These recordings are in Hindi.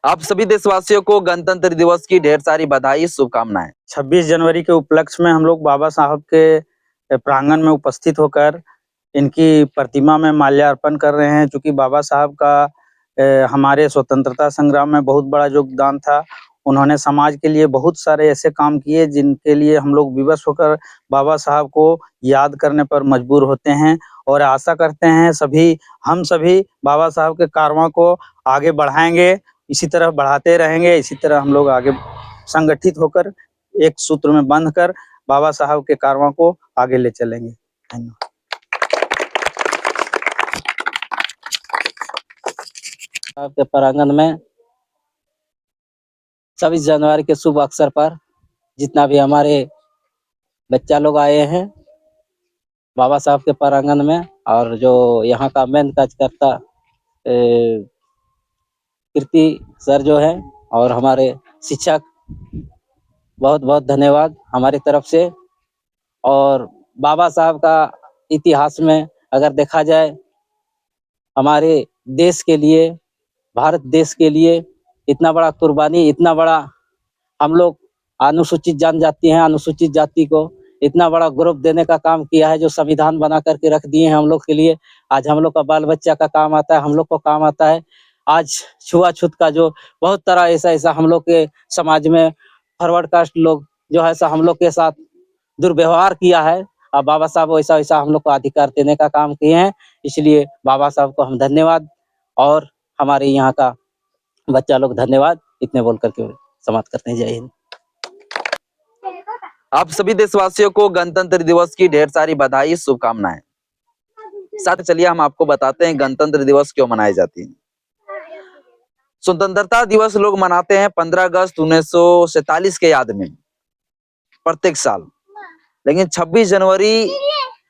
आप सभी देशवासियों को गणतंत्र दिवस की ढेर सारी बधाई, शुभकामनाएं। 26 जनवरी के उपलक्ष्य में हम लोग बाबा साहब के प्रांगण में उपस्थित होकर इनकी प्रतिमा में माल्यार्पण कर रहे हैं। चूँकि बाबा साहब का हमारे स्वतंत्रता संग्राम में बहुत बड़ा योगदान था। उन्होंने समाज के लिए बहुत सारे ऐसे काम किए जिनके लिए हम लोग विवश होकर बाबा साहब को याद करने पर मजबूर होते हैं और आशा करते हैं हम सभी बाबा साहब के कारवां को आगे बढ़ाएंगे, इसी तरह बढ़ाते रहेंगे। इसी तरह हम लोग आगे संगठित होकर एक सूत्र में बंध कर बाबा साहब के कारवां को आगे ले चलेंगे। धन्यवाद। आपके प्रांगण में 26 जनवरी के शुभ अवसर पर जितना भी हमारे बच्चा लोग आए हैं बाबा साहब के प्रांगण में, और जो यहाँ का मेन कार्यकर्ता कीर्ति सर जो है और हमारे शिक्षक, बहुत बहुत धन्यवाद हमारी तरफ से। और बाबा साहब का इतिहास में अगर देखा जाए, हमारे देश के लिए, भारत देश के लिए इतना बड़ा कुर्बानी, इतना बड़ा हम लोग अनुसूचित जनजाति हैं, अनुसूचित जाति को इतना बड़ा ग्रुप देने का काम किया है, जो संविधान बना करके रख दिए हैं हम लोग के लिए। आज हम लोग का बाल बच्चा का काम आता है, हम लोग को काम आता है। आज छुआछूत का जो बहुत तरह ऐसा हम लोग के समाज में फॉरवर्ड कास्ट लोग जो है हम लोग के साथ दुर्व्यवहार किया है, अब बाबा साहब वैसा हम लोग को अधिकार देने का काम किए हैं। इसलिए बाबा साहब को हम धन्यवाद और हमारे यहाँ का बच्चा लोग धन्यवाद। इतने बोल करके समाप्त करते हैं। जय हिंद। आप सभी देशवासियों को गणतंत्र दिवस की ढेर सारी बधाई, शुभकामनाएं। साथ चलिए हम आपको बताते हैं गणतंत्र दिवस क्यों मनाई जाती है। स्वतंत्रता दिवस लोग मनाते हैं 15 अगस्त 1947 के याद में प्रत्येक साल, लेकिन 26 जनवरी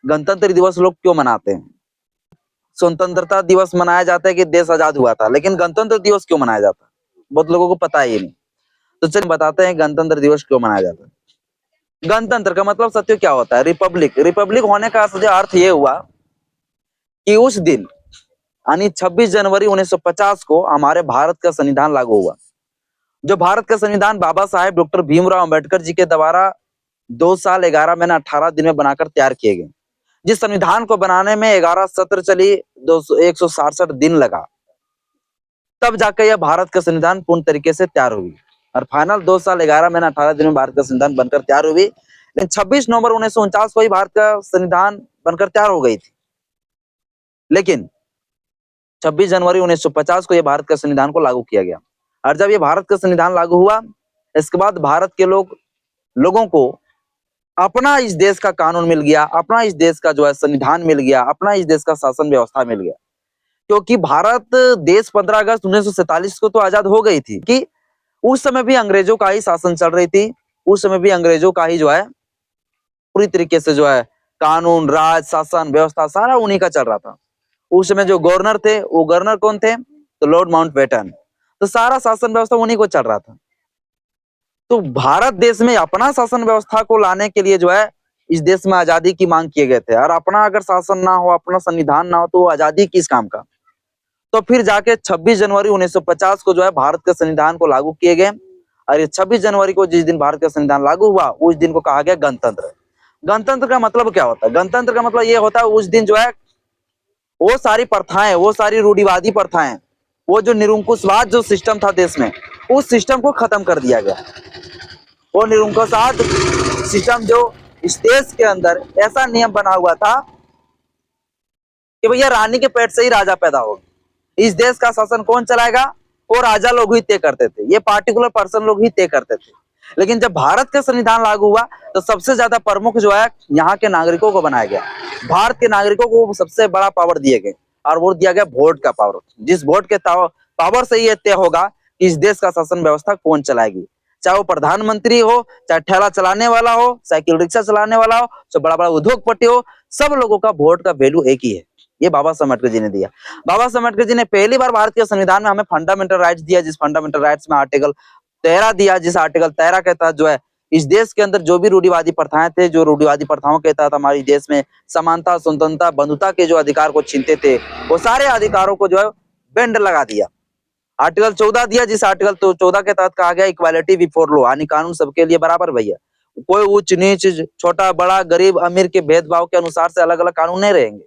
गणतंत्र दिवस लोग क्यों मनाते हैं? स्वतंत्रता दिवस मनाया जाता है कि देश आजाद हुआ था, लेकिन गणतंत्र दिवस क्यों मनाया जाता है बहुत लोगों को पता ही नहीं। तो चलिए बताते हैं गणतंत्र दिवस क्यों मनाया जाता है। गणतंत्र का मतलब सत्य क्या होता है? रिपब्लिक। रिपब्लिक होने का अर्थ ये हुआ कि उस दिन यानी 26 जनवरी 1950 को हमारे भारत का संविधान लागू हुआ। जो भारत का संविधान बाबा साहेब डॉक्टर भीमराव अंबेडकर जी के द्वारा 2 साल 11 महीना 18 दिन में बनाकर तैयार किए गए। जिस संविधान को बनाने में 11 सत्र चली, 167 दिन लगा, तब जाकर यह भारत का संविधान पूर्ण तरीके से तैयार हुई और फाइनल 2 साल 11 महीना 18 दिन में भारत का संविधान बनकर तैयार हुई। लेकिन 26 नवंबर 1949 को ही भारत का संविधान बनकर तैयार हो गई थी, लेकिन 26 जनवरी 1950 को यह भारत का संविधान को लागू किया गया। और जब यह भारत का संविधान लागू हुआ, इसके बाद भारत के लोगों को अपना इस देश का कानून मिल गया, अपना इस देश का जो है संविधान मिल गया, अपना इस देश का शासन व्यवस्था मिल गया। क्योंकि भारत देश 15 अगस्त 1947 को तो आजाद हो गई थी कि उस समय भी अंग्रेजों का ही शासन चल रही थी। उस समय भी अंग्रेजों का ही जो है पूरी तरीके से जो है कानून, राज, शासन व्यवस्था सारा उन्हीं का चल रहा था। उस समय जो गवर्नर थे, वो गवर्नर कौन थे? तो लॉर्ड माउंटबेटन। तो सारा शासन व्यवस्था उन्हीं को चल रहा था। तो भारत देश में अपना शासन व्यवस्था को लाने के लिए जो है इस देश में आजादी की मांग किए गए थे। और अपना अगर शासन ना हो, अपना संविधान ना हो, तो आजादी किस काम का? तो फिर जाके 26 जनवरी 1950 को जो है भारत के संविधान को लागू किए गए। और ये 26 जनवरी को जिस दिन भारत का संविधान लागू हुआ, उस दिन को कहा गया गणतंत्र। गणतंत्र का मतलब क्या होता है? गणतंत्र का मतलब ये होता है उस दिन जो है वो सारी प्रथाएं, वो सारी रूढ़िवादी प्रथाएं, वो जो निरंकुशवाद जो सिस्टम था देश में, उस सिस्टम को खत्म कर दिया गया। वो निरंकुशवाद सिस्टम जो इस देश के अंदर ऐसा नियम बना हुआ था कि भैया रानी के पेट से ही राजा पैदा होगा। इस देश का शासन कौन चलाएगा? वो राजा लोग ही तय करते थे, ये पार्टिकुलर पर्सन लोग ही तय करते थे। लेकिन जब भारत का संविधान लागू हुआ तो सबसे ज्यादा प्रमुख जो है यहाँ के नागरिकों को बनाया गया। भारत के नागरिकों को सबसे बड़ा पावर दिए गए और वो दिया गया वोट का पावर। जिस वोट के पावर से ये तय होगा कि इस देश का शासन व्यवस्था कौन चलाएगी, चाहे वो प्रधानमंत्री हो, चाहे ठेला चलाने वाला हो, साइकिल रिक्शा चलाने वाला हो, चाहे बड़ा बड़ा उद्योगपति हो, सब लोगों का वोट का वैल्यू एक ही है। ये बाबा साहब अम्बेडकर जी ने दिया। बाबा साहब अम्बेडकर जी ने पहली बार भारत के संविधान में हमें फंडामेंटल राइट्स दिया, जिस फंडामेंटल राइट्स में आर्टिकल 13 दिया, जिस आर्टिकल 13 के तहत जो है इस देश के अंदर जो भी रूढ़िवादी प्रथाएं थे, जो रूढ़िवादी प्रथाओं के तहत हमारे देश में समानता, स्वतंत्रता, बंधुता के जो अधिकार को छीनते थे, वो सारे अधिकारों को जो है बैंड लगा दिया। आर्टिकल 14 दिया, जिस आर्टिकल तो 14 के तहत कहा गया इक्वालिटी बिफोर लॉ, यानी कानून सबके लिए बराबर भैया। कोई उच्च नीच, छोटा बड़ा, गरीब अमीर के भेदभाव के अनुसार से अलग अलग कानून नहीं रहेंगे।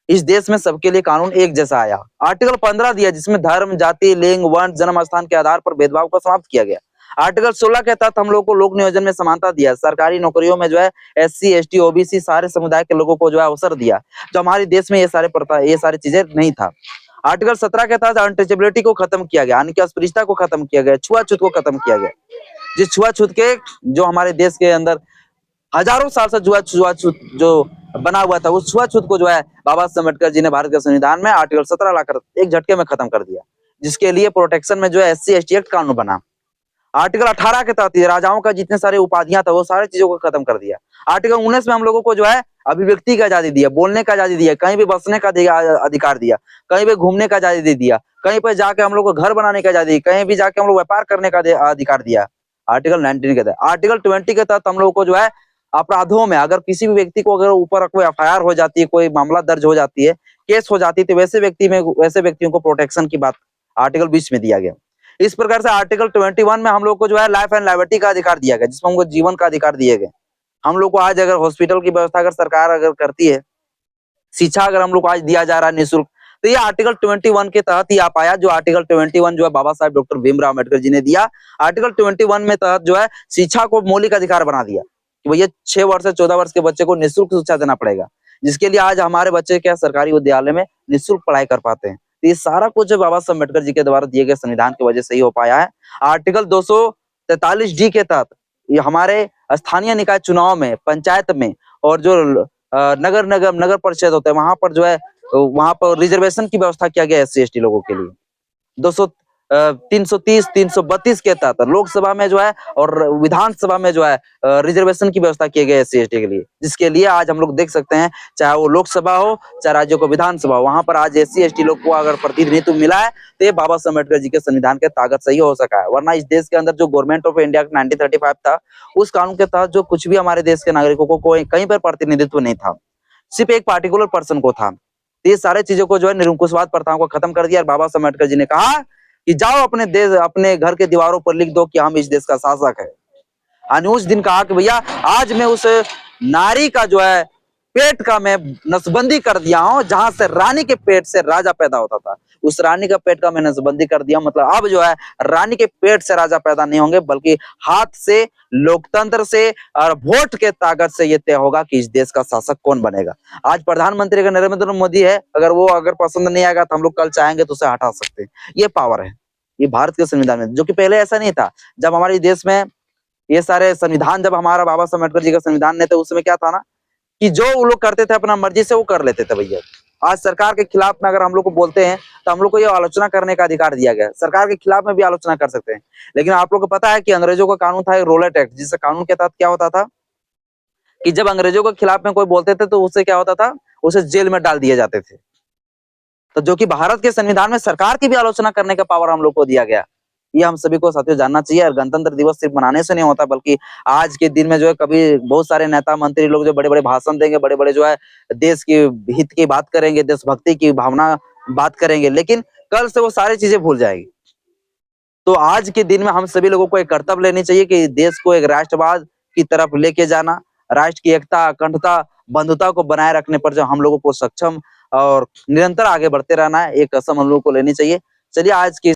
इस देश में सबके लिए कानून एक जैसा आया। आर्टिकल 15 दिया, जिसमें धर्म, जाति, लिंग, वर्ण, जन्म स्थान के आधार पर भेदभाव को समाप्त किया गया। आर्टिकल 16 के तहत हम लोगों को लोक नियोजन में समानता दिया। सरकारी नौकरियों में जो है SC, ST, OBC सारे समुदाय के लोगों को जो है अवसर दिया, जो हमारे देश में ये सारी चीजें नहीं था। आर्टिकल 17 के तहत अनटचेबिलिटी को खत्म किया गया, यानी कि अस्पृश्यता को खत्म किया गया, छुआछूत को खत्म किया गया। जिस छुआछूत के जो हमारे देश के अंदर हजारों साल से छुआछूत जो बना हुआ था, उस छुआछूत को जो है बाबा साहब अम्बेडकर जी ने भारत के संविधान में आर्टिकल 17 लाकर एक झटके में खत्म कर दिया, जिसके लिए प्रोटेक्शन में जो है SC, ST एक्ट कानून बना। आर्टिकल 18 के तहत राजाओं का जितने सारे उपाधियां था वो सारी चीजों को खत्म कर दिया। आर्टिकल 19 में हम लोगों को जो है अभिव्यक्ति की आजादी दिया, बोलने का आजादी दिया, कहीं भी बसने का अधिकार दिया, कहीं भी घूमने का आजादी दिया, कहीं पर जाके हम लोग को घर बनाने का आजादी, कहीं भी जाके हम लोग व्यापार करने का अधिकार दिया। आर्टिकल 19 के तहत। आर्टिकल 20 के तहत हम लोगों को जो है अपराधों में अगर किसी भी व्यक्ति को अगर ऊपर कोई FIR हो जाती है, कोई मामला दर्ज हो जाती है, केस हो जाती है, तो वैसे व्यक्तियों को प्रोटेक्शन की बात आर्टिकल 20 में दिया गया। इस प्रकार से आर्टिकल 21 में हम लोग को जो है लाइफ एंड लाइबर्टी का अधिकार दिया गया, जिसमें हमको जीवन का अधिकार दिए गए। हम लोग को आज अगर हॉस्पिटल की व्यवस्था अगर सरकार अगर करती है, शिक्षा अगर हम लोग को आज दिया जा रहा है निःशुल्क, तो ये आर्टिकल 21 के तहत ही आ पाया, जो आर्टिकल 21 जो है बाबा साहब डॉक्टर भीमराव अम्बेडकर जी ने दिया। आर्टिकल 21 में तहत जो है शिक्षा को मौलिक अधिकार बना दिया कि भैया 6 वर्ष से 14 वर्ष के बच्चे को निःशुल्क शिक्षा देना पड़ेगा, जिसके लिए आज हमारे बच्चे क्या सरकारी विद्यालय में निःशुल्क पढ़ाई कर पाते हैं। तो ये सारा कुछ बाबा साहब अम्बेडकर जी के द्वारा दिए गए संविधान की वजह से ही हो पाया है। आर्टिकल 243D के तहत ये हमारे स्थानीय निकाय चुनाव में, पंचायत में और जो नगर परिषद होते हैं, वहां पर जो है वहां पर रिजर्वेशन की व्यवस्था किया गया SC, ST लोगों के लिए। 330, 332 के तहत लोकसभा में जो है और विधानसभा में जो है रिजर्वेशन की व्यवस्था की गई SC, ST के लिए, जिसके लिए आज हम लोग देख सकते हैं, चाहे वो लोकसभा हो, चाहे राज्यों को विधानसभा हो, वहां पर आज SC, ST लोग को अगर प्रतिनिधित्व मिला है, तो ये बाबा साहब अम्बेडकर जी के संविधान के ताकत से ही हो सका है। वरना इस देश के अंदर जो गवर्नमेंट ऑफ इंडिया 1935 था, उस कानून के तहत जो कुछ भी हमारे देश के नागरिकों को कोई कहीं पर प्रतिनिधित्व नहीं था, सिर्फ एक पार्टिकुलर पर्सन को था। ये सारे चीजों को जो है निरंकुशवाद प्रथाओं को खत्म कर दिया और बाबा साहब अम्बेडकर जी ने कहा कि जाओ अपने देश, अपने घर के दीवारों पर लिख दो कि हम इस देश का शासक है। और उस दिन कहा कि भैया आज मैं उस नारी का जो है पेट का मैं नसबंदी कर दिया हूं, जहां से रानी के पेट से राजा पैदा होता था, उस रानी का पेट का मैं नसबंदी कर दिया। मतलब अब जो है रानी के पेट से राजा पैदा नहीं होंगे, बल्कि हाथ से, लोकतंत्र से और वोट के ताकत से ये तय होगा कि इस देश का शासक कौन बनेगा। आज प्रधानमंत्री अगर नरेंद्र मोदी है, अगर वो अगर पसंद नहीं आएगा तो हम लोग कल चाहेंगे तो उसे हटा सकते हैं। ये पावर है, ये भारत के संविधान में, जो कि पहले ऐसा नहीं था। जब हमारे देश में ये सारे संविधान, जब हमारा बाबा साहब अम्बेडकर जी का संविधान नहीं था, उस समय क्या था ना कि जो वो लोग करते थे अपना मर्जी से वो कर लेते थे भैया। आज सरकार के खिलाफ में अगर हम लोग को बोलते हैं तो हम लोग को ये आलोचना करने का अधिकार दिया गया है, सरकार के खिलाफ में भी आलोचना कर सकते हैं। लेकिन आप लोग को पता है कि अंग्रेजों का कानून था रोलेट एक्ट, जिस कानून के तहत क्या होता था कि जब अंग्रेजों के खिलाफ में कोई बोलते थे तो उससे क्या होता था, उसे जेल में डाल दिए जाते थे। तो जो कि भारत के संविधान में सरकार की भी आलोचना करने का पावर हम लोग को दिया गया। ये हम सभी को साथियों जानना चाहिए। और गणतंत्र दिवस सिर्फ मनाने से नहीं होता, बल्कि आज के दिन में जो है कभी बहुत सारे नेता मंत्री लोग जो बड़े-बड़े भाषण देंगे, बड़े-बड़े जो है देश के हित की बात करेंगे, देशभक्ति की भावना बात करेंगे, लेकिन कल से वो सारी चीजें भूल जाएंगे। तो आज के दिन में हम सभी लोगों को एक कर्तव्य लेनी चाहिए कि देश को एक राष्ट्रवाद की तरफ लेके जाना, राष्ट्र की एकता, अखंडता, बंधुता को बनाए रखने पर जो हम लोगों को सक्षम और निरंतर आगे बढ़ते रहना है, एक कसम हम लोगों को लेनी चाहिए। चलिए आज की